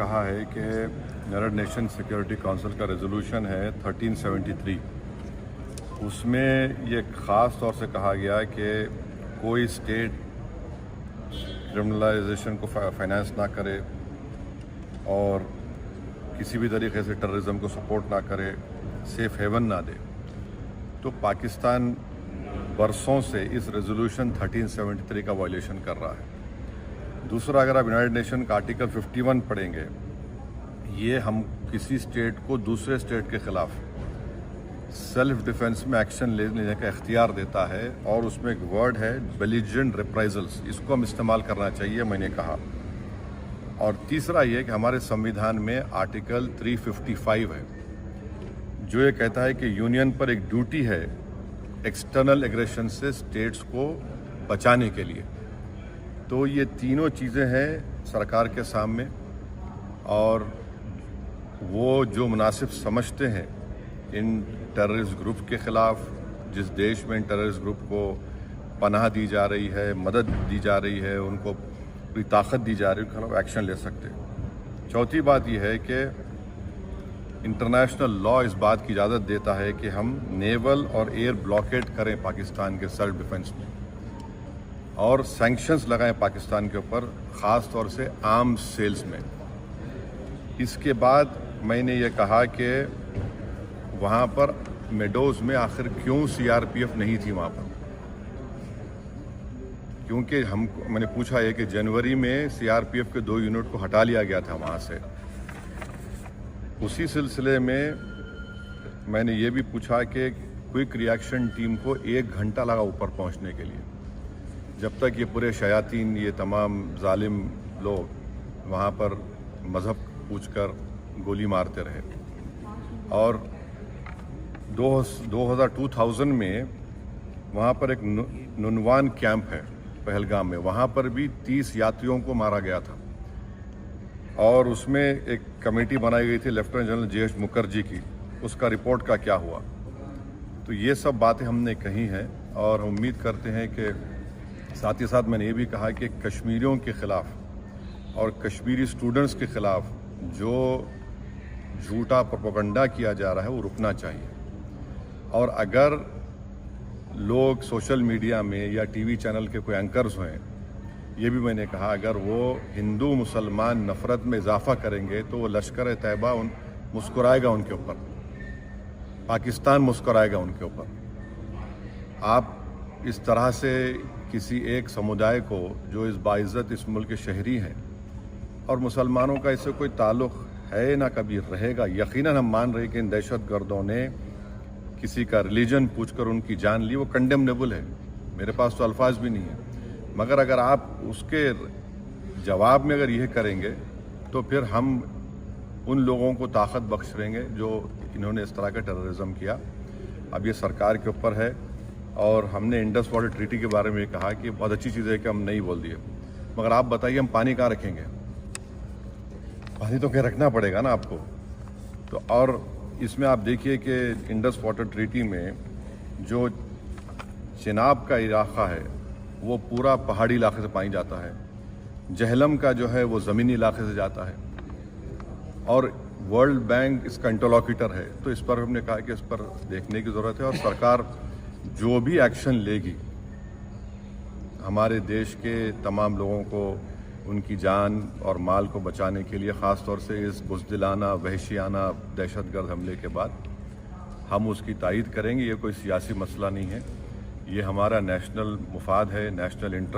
کہا ہے کہ یونائیٹڈ نیشن سیکورٹی کونسل کا ریزولوشن ہے 1373. اس میں یہ خاص طور سے کہا گیا کہ کوئی اسٹیٹ کرمنلائزیشن کو فائنانس نہ کرے اور کسی بھی طریقے سے ٹیررزم کو سپورٹ نہ کرے، سیف ہیون نہ دے. تو پاکستان برسوں سے اس ریزولوشن 1373 کا وائلیشن کر رہا ہے. دوسرا، اگر آپ یونائیٹڈ نیشن کا آرٹیکل 51 پڑھیں گے، یہ ہم کسی اسٹیٹ کو دوسرے اسٹیٹ کے خلاف سیلف ڈیفنس میں ایکشن لینے کا اختیار دیتا ہے، اور اس میں ایک ورڈ ہے بیلیجرنٹ ریپرائزلز، اس کو ہم استعمال کرنا چاہیے، میں نے کہا. اور تیسرا یہ کہ ہمارے سمویدھان میں آرٹیکل 355 ہے جو یہ کہتا ہے کہ یونین پر ایک ڈیوٹی ہے ایکسٹرنل ایگریشن سے اسٹیٹس کو بچانے کے لیے. تو یہ تینوں چیزیں ہیں سرکار کے سامنے، اور وہ جو مناسب سمجھتے ہیں ان ٹیررسٹ گروپ کے خلاف، جس دیش میں ان ٹیررسٹ گروپ کو پناہ دی جا رہی ہے، مدد دی جا رہی ہے، ان کو پوری طاقت دی جا رہی ہے، ان کے خلاف ایکشن لے سکتے. چوتھی بات یہ ہے کہ انٹرنیشنل لا اس بات کی اجازت دیتا ہے کہ ہم نیول اور ایئر بلاکیڈ کریں پاکستان کے سیلف ڈیفنس میں، اور سینکشنز لگائیں پاکستان کے اوپر، خاص طور سے آرمز سیلز میں. اس کے بعد میں نے یہ کہا کہ وہاں پر میڈوز میں آخر کیوں CRPF نہیں تھی وہاں پر، کیونکہ میں نے پوچھا ہے کہ جنوری میں CRPF کے 2 یونٹ کو ہٹا لیا گیا تھا وہاں سے. اسی سلسلے میں نے یہ بھی پوچھا کہ کوئک ریئیکشن ٹیم کو 1 گھنٹہ لگا اوپر پہنچنے کے لیے، جب تک یہ پورے شیاطین، یہ تمام ظالم لوگ وہاں پر مذہب پوچھ کر گولی مارتے رہے. اور 2000 میں وہاں پر ایک ننوان کیمپ ہے پہلگام میں، وہاں پر بھی 30 یاتریوں کو مارا گیا تھا، اور اس میں ایک کمیٹی بنائی گئی تھی لیفٹیننٹ جنرل JH مکھرجی کی. اس کا رپورٹ کا کیا ہوا؟ تو یہ سب باتیں ہم نے کہی ہیں، اور ہم امید کرتے ہیں کہ ساتھ ہی ساتھ میں نے یہ بھی کہا کہ کشمیریوں کے خلاف اور کشمیری اسٹوڈنٹس کے خلاف جو جھوٹا پروپیگنڈا کیا جا رہا ہے وہ رکنا چاہیے. اور اگر لوگ سوشل میڈیا میں یا ٹی وی چینل کے کوئی اینکرز ہیں، یہ بھی میں نے کہا اگر وہ ہندو مسلمان نفرت میں اضافہ کریں گے تو وہ لشکر طیبہ مسکرائے گا ان کے اوپر، پاکستان مسکرائے گا ان کے اوپر. آپ اس طرح سے کسی ایک سمودائے کو جو اس باعزت اس ملک کے شہری ہیں، اور مسلمانوں کا اس سے کوئی تعلق ہے نہ کبھی رہے گا، یقیناً ہم مان رہے کہ ان دہشت گردوں نے کسی کا ریلیجن پوچھ کر ان کی جان لی، وہ کنڈیمنیبل ہے، میرے پاس تو الفاظ بھی نہیں ہیں. مگر اگر آپ اس کے جواب میں اگر یہ کریں گے تو پھر ہم ان لوگوں کو طاقت بخش دیں گے جو انہوں نے اس طرح کا ٹیررزم کیا. اب یہ سرکار کے اوپر ہے، اور ہم نے انڈس واٹر ٹریٹی کے بارے میں کہا کہ بہت اچھی چیز ہے کہ ہم نہیں بول دیے، مگر آپ بتائیے ہم پانی کہاں رکھیں گے؟ پانی تو کہیں رکھنا پڑے گا نا آپ کو. تو اور اس میں آپ دیکھیے کہ انڈس واٹر ٹریٹی میں جو چناب کا علاقہ ہے وہ پورا پہاڑی علاقے سے پانی جاتا ہے، جہلم کا جو ہے وہ زمینی علاقے سے جاتا ہے، اور ورلڈ بینک اس کا انٹرلوکیٹر ہے. تو اس پر ہم نے کہا کہ اس پر دیکھنے کی ضرورت ہے، اور سرکار جو بھی ایکشن لے گی ہمارے دیش کے تمام لوگوں کو ان کی جان اور مال کو بچانے کے لیے، خاص طور سے اس بزدلانہ وحشیانہ دہشت گرد حملے کے بعد، ہم اس کی تائید کریں گے. یہ کوئی سیاسی مسئلہ نہیں ہے، یہ ہمارا نیشنل مفاد ہے، نیشنل انٹرسٹ